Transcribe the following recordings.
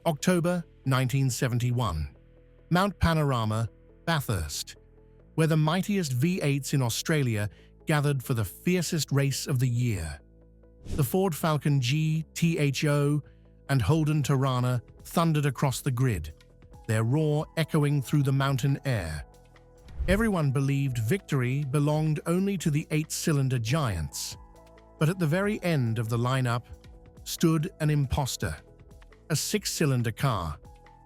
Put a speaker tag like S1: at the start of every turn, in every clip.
S1: October 1971. Mount Panorama, Bathurst, where the mightiest V8s in Australia gathered for the fiercest race of the year. The Ford Falcon GTHO and Holden Torana thundered across the grid, their roar echoing through the mountain air. Everyone believed victory belonged only to the eight-cylinder giants. But at the very end of the lineup stood an imposter. A six-cylinder car,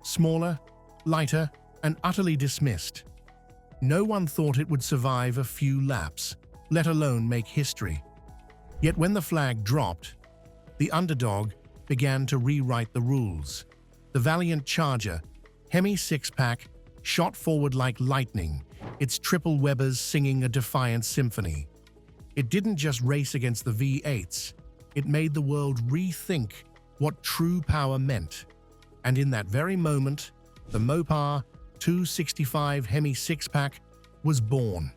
S1: smaller, lighter, and utterly dismissed. No one thought it would survive a few laps, let alone make history. Yet when the flag dropped, the underdog began to rewrite the rules. The valiant charger, Hemi Six Pack, shot forward like lightning, its triple Webers singing a defiant symphony. It didn't just race against the V8s, it made the world rethink what true power meant. And in that very moment, the Mopar 265 Hemi Six Pack was born.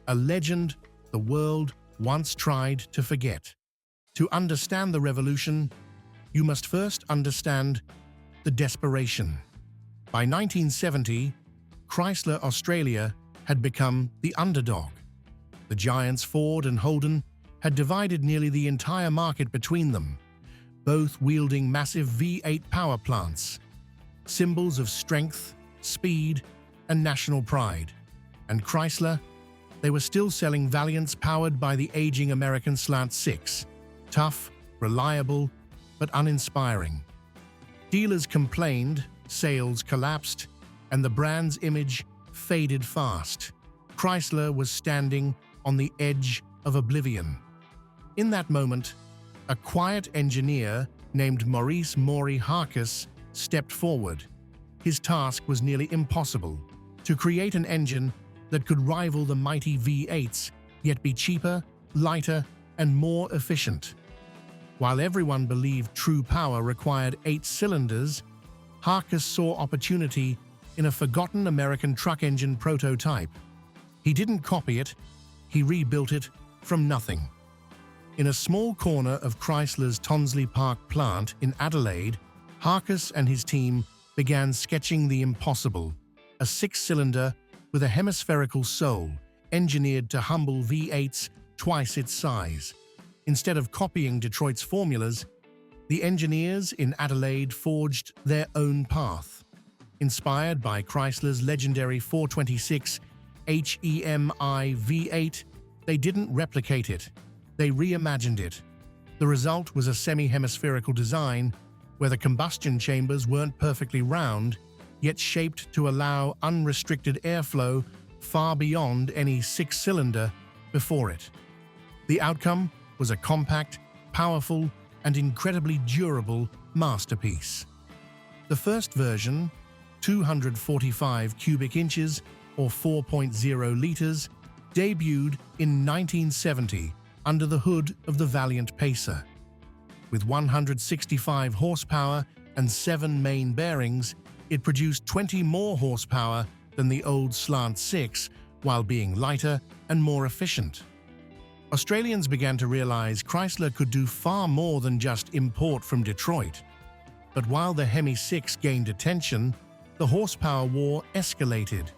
S1: A legend the world once tried to forget. To understand the revolution, you must first understand the desperation. By 1970, Chrysler Australia had become the underdog. The giants Ford and Holden had divided nearly the entire market between them, both wielding massive V8 power plants, symbols of strength, speed, and national pride. And Chrysler, they were still selling Valiants powered by the aging American Slant 6, tough, reliable, but uninspiring. Dealers complained, sales collapsed, and the brand's image faded fast. Chrysler was standing on the edge of oblivion. In that moment, a quiet engineer named Maurice "Maury" Harcus stepped forward. His task was nearly impossible: to create an engine that could rival the mighty V8s, yet be cheaper, lighter, and more efficient. While everyone believed true power required 8 cylinders, Harcus saw opportunity in a forgotten American truck engine prototype. He didn't copy it, he rebuilt it from nothing. In a small corner of Chrysler's Tonsley Park plant in Adelaide, Harcus and his team began sketching the impossible: a 6-cylinder with a hemispherical soul, engineered to humble V8s twice its size. Instead of copying Detroit's formulas, the engineers in Adelaide forged their own path. Inspired by Chrysler's legendary 426 HEMI V8, they didn't replicate it, they reimagined it. The result was a semi-hemispherical design where the combustion chambers weren't perfectly round, yet shaped to allow unrestricted airflow far beyond any 6-cylinder before it. The outcome was a compact, powerful, and incredibly durable masterpiece. The first version, 245 cubic inches or 4.0 liters, debuted in 1970 under the hood of the Valiant Pacer. With 165 horsepower and 7 main bearings, it produced 20 more horsepower than the old Slant 6 while being lighter and more efficient. Australians began to realize Chrysler could do far more than just import from Detroit. But while the Hemi 6 gained attention, the horsepower war escalated.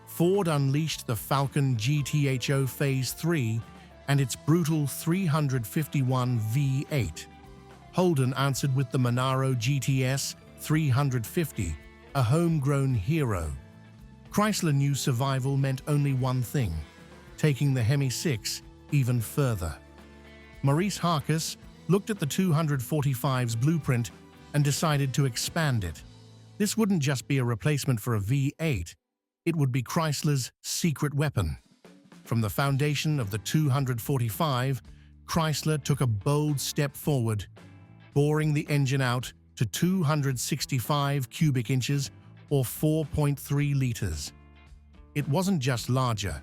S1: Ford unleashed the Falcon GTHO Phase 3 and its brutal 351 V8. Holden answered with the Monaro GTS 350, a homegrown hero. Chrysler knew survival meant only one thing: taking the Hemi 6 even further. Maurice Harcus looked at the 245's blueprint and decided to expand it. This wouldn't just be a replacement for a V8, it would be Chrysler's secret weapon. From the foundation of the 245, Chrysler took a bold step forward, boring the engine out to 265 cubic inches or 4.3 liters. It wasn't just larger.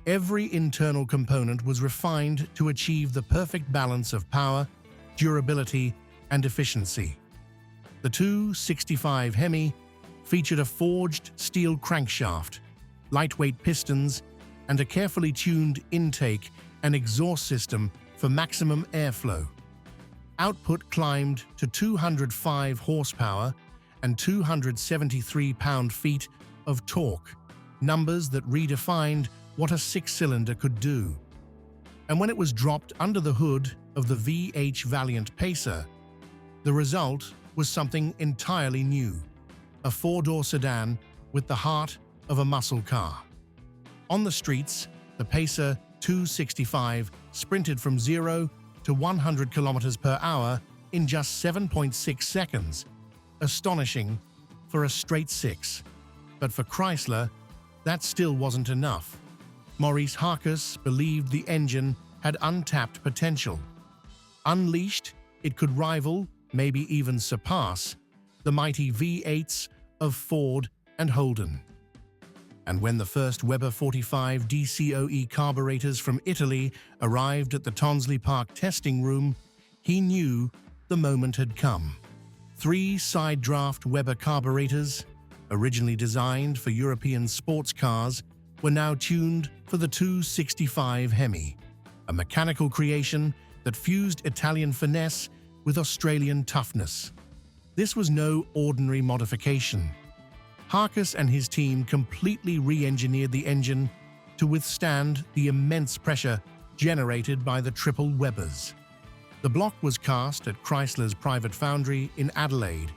S1: Every internal component was refined to achieve the perfect balance of power, durability, and efficiency. The 265 Hemi featured a forged steel crankshaft, lightweight pistons, and a carefully tuned intake and exhaust system for maximum airflow. Output climbed to 205 horsepower and 273 pound-feet of torque, numbers that redefined what a six-cylinder could do. And when it was dropped under the hood of the VH Valiant Pacer, the result was something entirely new, a four-door sedan with the heart of a muscle car. On the streets, the Pacer 265 sprinted from 0 to 100 kilometers per hour in just 7.6 seconds, astonishing for a straight six. But for Chrysler, that still wasn't enough. Maurice Harcus believed the engine had untapped potential. Unleashed, it could rival, maybe even surpass, the mighty V8s of Ford and Holden. And when the first Weber 45 DCOE carburetors from Italy arrived at the Tonsley Park testing room, he knew the moment had come. 3 side-draft Weber carburetors, originally designed for European sports cars, were now tuned for the 265 Hemi, a mechanical creation that fused Italian finesse with Australian toughness. This was no ordinary modification. Harcus and his team completely re-engineered the engine to withstand the immense pressure generated by the triple Webers. The block was cast at Chrysler's private foundry in Adelaide,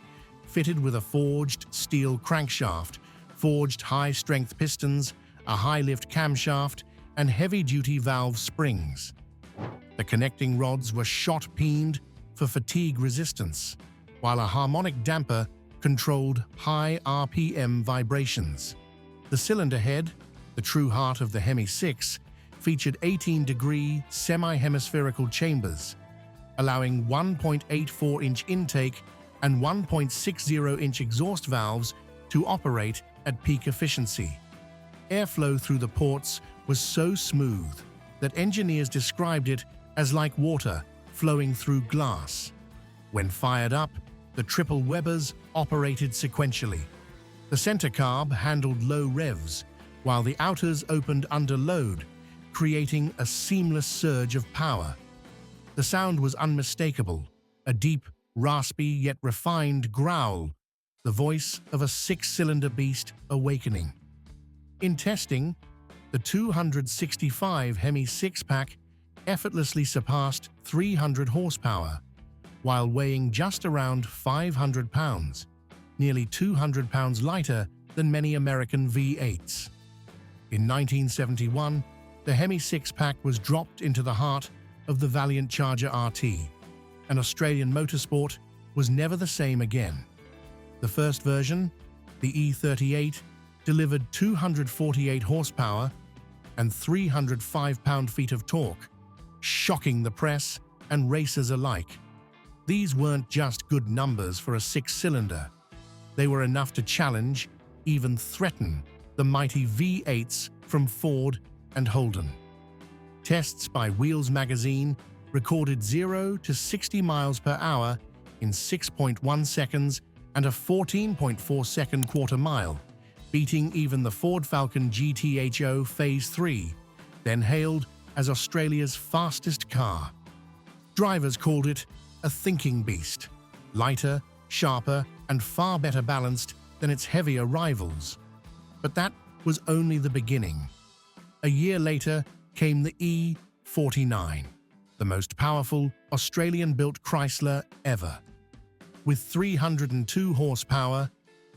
S1: fitted with a forged steel crankshaft, forged high-strength pistons, a high-lift camshaft, and heavy-duty valve springs. The connecting rods were shot-peened for fatigue resistance, while a harmonic damper controlled high RPM vibrations. The cylinder head, the true heart of the Hemi 6, featured 18-degree semi-hemispherical chambers, allowing 1.84-inch intake and 1.60-inch exhaust valves to operate at peak efficiency. Airflow through the ports was so smooth that engineers described it as like water flowing through glass. When fired up, the triple Webers operated sequentially. The center carb handled low revs, while the outers opened under load, creating a seamless surge of power. The sound was unmistakable, a deep, raspy yet refined growl, the voice of a six-cylinder beast awakening. In testing, the 265 Hemi Six Pack effortlessly surpassed 300 horsepower, while weighing just around 500 pounds, nearly 200 pounds lighter than many American V8s. In 1971, the Hemi Six Pack was dropped into the heart of the Valiant Charger RT, and Australian motorsport was never the same again. The first version, the E38, delivered 248 horsepower and 305 pound-feet of torque, shocking the press and racers alike. These weren't just good numbers for a six-cylinder. They were enough to challenge, even threaten, the mighty V8s from Ford and Holden. Tests by Wheels magazine recorded 0 to 60 miles per hour in 6.1 seconds and a 14.4-second quarter mile, beating even the Ford Falcon GTHO Phase 3, then hailed as Australia's fastest car. Drivers called it a thinking beast, lighter, sharper, and far better balanced than its heavier rivals. But that was only the beginning. A year later came the E49, the most powerful Australian-built Chrysler ever. With 302 horsepower,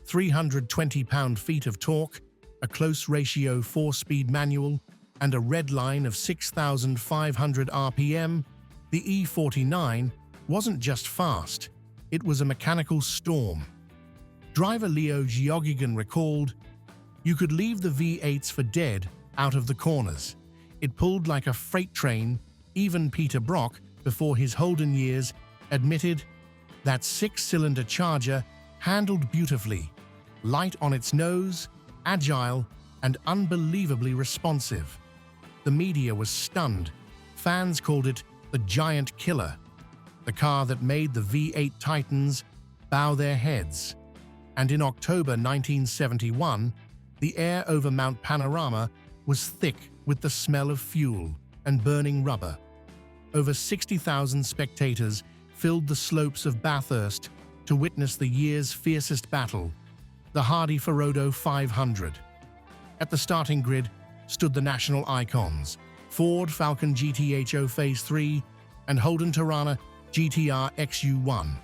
S1: 320 pound-feet of torque, a close-ratio 4-speed manual, and a red line of 6,500 RPM, the E49 wasn't just fast, it was a mechanical storm. Driver Leo Geoghegan recalled, "You could leave the V8s for dead out of the corners. It pulled like a freight train. Even Peter Brock, before his Holden years, admitted that six-cylinder Charger handled beautifully, light on its nose, agile, and unbelievably responsive." The media was stunned. Fans called it the giant killer, the car that made the V8 titans bow their heads. And in October 1971, the air over Mount Panorama was thick with the smell of fuel and burning rubber. Over 60,000 spectators filled the slopes of Bathurst to witness the year's fiercest battle, the hardy Ferodo 500. At the starting grid stood the national icons, Ford Falcon GTHO Phase 3 and Holden Torana GTR XU1,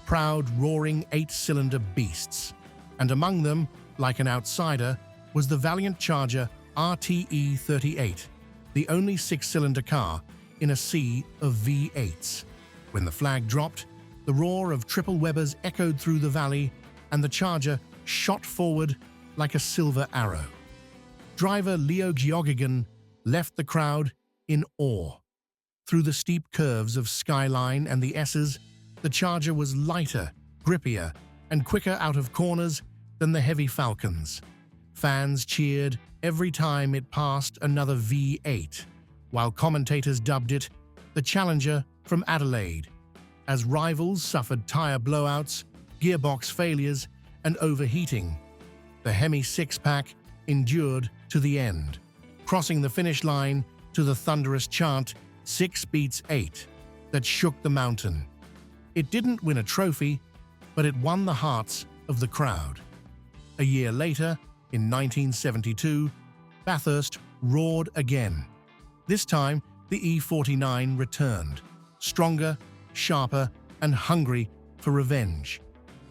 S1: proud, roaring 8-cylinder beasts. And among them, like an outsider, was the valiant Charger E38, the only 6-cylinder car in a sea of V8s. When the flag dropped, the roar of triple Webers echoed through the valley, and the Charger shot forward like a silver arrow. Driver Leo Geoghegan left the crowd in awe. Through the steep curves of Skyline and the S's, the Charger was lighter, grippier, and quicker out of corners than the heavy Falcons. Fans cheered every time it passed another V8, while commentators dubbed it the Challenger from Adelaide, as rivals suffered tire blowouts, gearbox failures, and overheating. The Hemi Six Pack endured to the end, crossing the finish line to the thunderous chant 6 beats 8 that shook the mountain. It didn't win a trophy, but it won the hearts of the crowd. A year later, in 1972, Bathurst roared again. This time, the E49 returned, stronger, sharper, and hungry for revenge.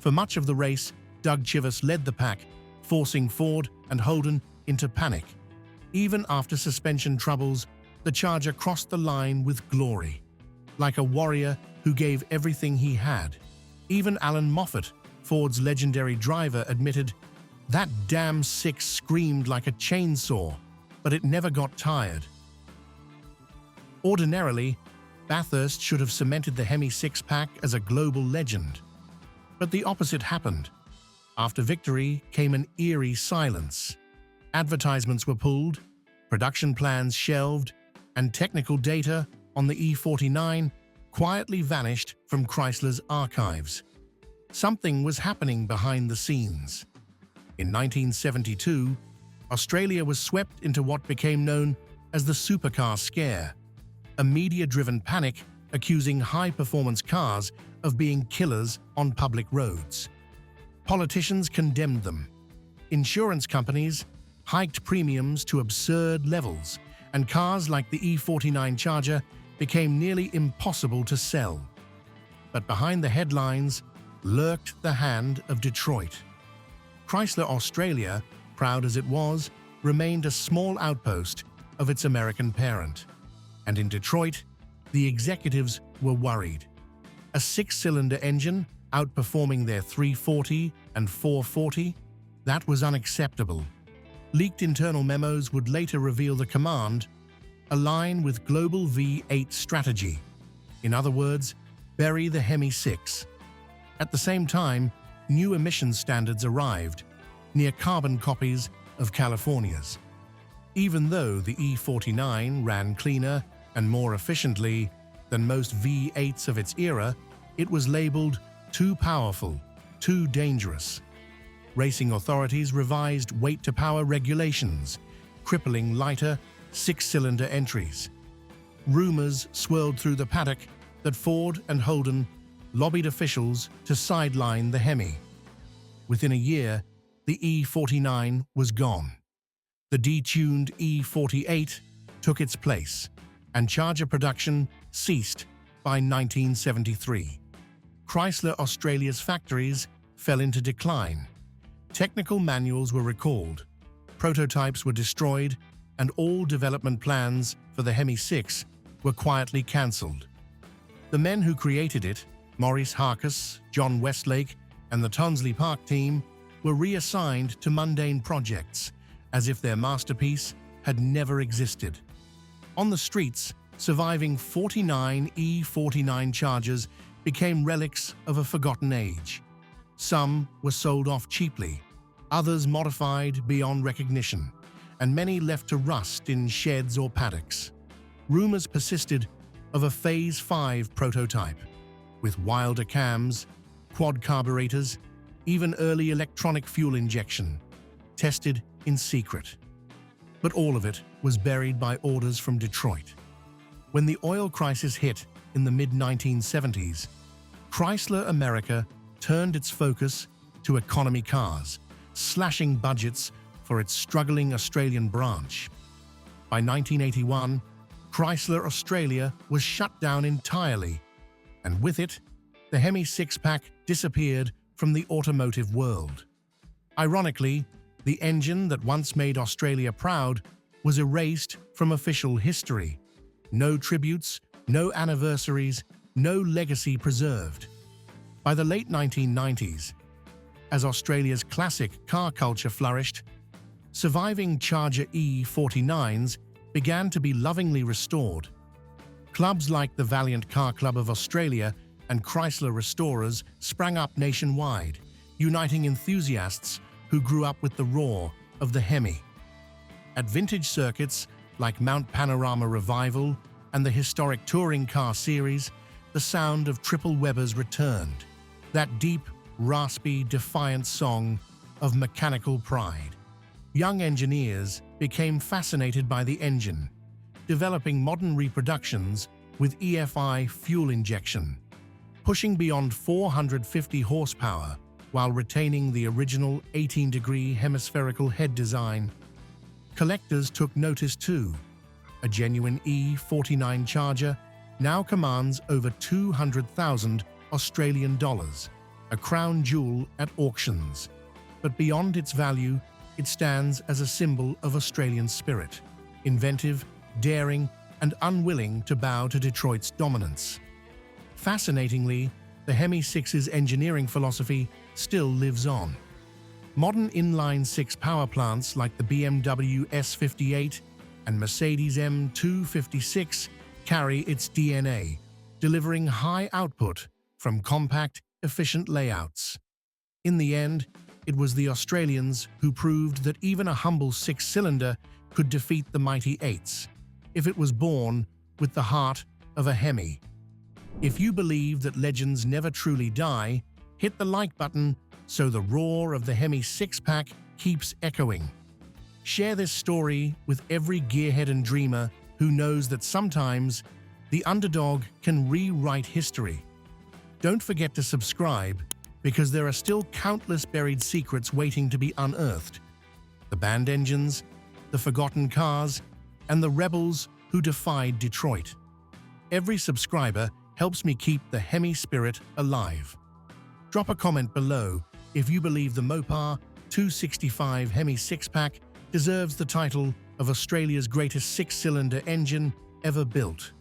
S1: For much of the race, Doug Chivas led the pack, forcing Ford and Holden into panic. Even after suspension troubles, the Charger crossed the line with glory. Like a warrior who gave everything he had. Even Alan Moffat, Ford's legendary driver, admitted, "That damn six screamed like a chainsaw, but it never got tired." Ordinarily, Bathurst should have cemented the Hemi Six Pack as a global legend. But the opposite happened. After victory came an eerie silence. Advertisements were pulled, production plans shelved, and technical data on the E49 quietly vanished from Chrysler's archives. Something was happening behind the scenes. In 1972, Australia was swept into what became known as the supercar scare, a media-driven panic accusing high-performance cars of being killers on public roads. Politicians condemned them. Insurance companies hiked premiums to absurd levels, and cars like the E49 Charger became nearly impossible to sell. But behind the headlines lurked the hand of Detroit. Chrysler Australia, proud as it was, remained a small outpost of its American parent. And in Detroit, the executives were worried. A 6-cylinder engine outperforming their 340 and 440, that was unacceptable. Leaked internal memos would later reveal the command align with global V8 strategy. In other words, bury the Hemi 6. At the same time, new emissions standards arrived, near carbon copies of California's. Even though the E49 ran cleaner and more efficiently than most V8s of its era, it was labeled too powerful, too dangerous. Racing authorities revised weight-to-power regulations, crippling lighter 6-cylinder entries. Rumors swirled through the paddock that Ford and Holden lobbied officials to sideline the Hemi. Within a year, the E49 was gone. The detuned E48 took its place, and Charger production ceased by 1973. Chrysler Australia's factories fell into decline. Technical manuals were recalled, prototypes were destroyed, and all development plans for the Hemi 6 were quietly cancelled. The men who created it, Maurice Harkes, John Westlake, and the Tonsley Park team, were reassigned to mundane projects, as if their masterpiece had never existed. On the streets, surviving 49 E49 Chargers became relics of a forgotten age. Some were sold off cheaply, others modified beyond recognition, and many left to rust in sheds or paddocks. Rumors persisted of a Phase 5 prototype, with wilder cams, quad carburetors, even early electronic fuel injection, tested in secret. But all of it was buried by orders from Detroit. When the oil crisis hit in the mid-1970s, Chrysler America turned its focus to economy cars, slashing budgets for its struggling Australian branch. By 1981, Chrysler Australia was shut down entirely, and with it, the Hemi Six Pack disappeared from the automotive world. Ironically, the engine that once made Australia proud was erased from official history. No tributes, no anniversaries, no legacy preserved. By the late 1990s, as Australia's classic car culture flourished, surviving Charger E49s began to be lovingly restored. Clubs like the Valiant Car Club of Australia and Chrysler Restorers sprang up nationwide, uniting enthusiasts who grew up with the roar of the Hemi. At vintage circuits like Mount Panorama Revival and the historic touring car series, the sound of triple Webers returned, that deep, raspy, defiant song of mechanical pride. Young engineers became fascinated by the engine, developing modern reproductions with EFI fuel injection, pushing beyond 450 horsepower while retaining the original 18-degree hemispherical head design. Collectors took notice too. A genuine E49 Charger now commands over 200,000 Australian dollars, a crown jewel at auctions. But beyond its value, it stands as a symbol of Australian spirit, inventive, daring, and unwilling to bow to Detroit's dominance. Fascinatingly, the Hemi 6's engineering philosophy still lives on. Modern inline-six power plants like the BMW S58 and Mercedes M256 carry its DNA, delivering high output from compact, efficient layouts. In the end, it was the Australians who proved that even a humble six-cylinder could defeat the mighty eights, if it was born with the heart of a Hemi. If you believe that legends never truly die, hit the like button so the roar of the Hemi Six Pack keeps echoing. Share this story with every gearhead and dreamer who knows that sometimes the underdog can rewrite history. Don't forget to subscribe, because there are still countless buried secrets waiting to be unearthed. The banned engines, the forgotten cars, and the rebels who defied Detroit. Every subscriber helps me keep the Hemi spirit alive. Drop a comment below if you believe the Mopar 265 Hemi Six Pack deserves the title of Australia's greatest six-cylinder engine ever built.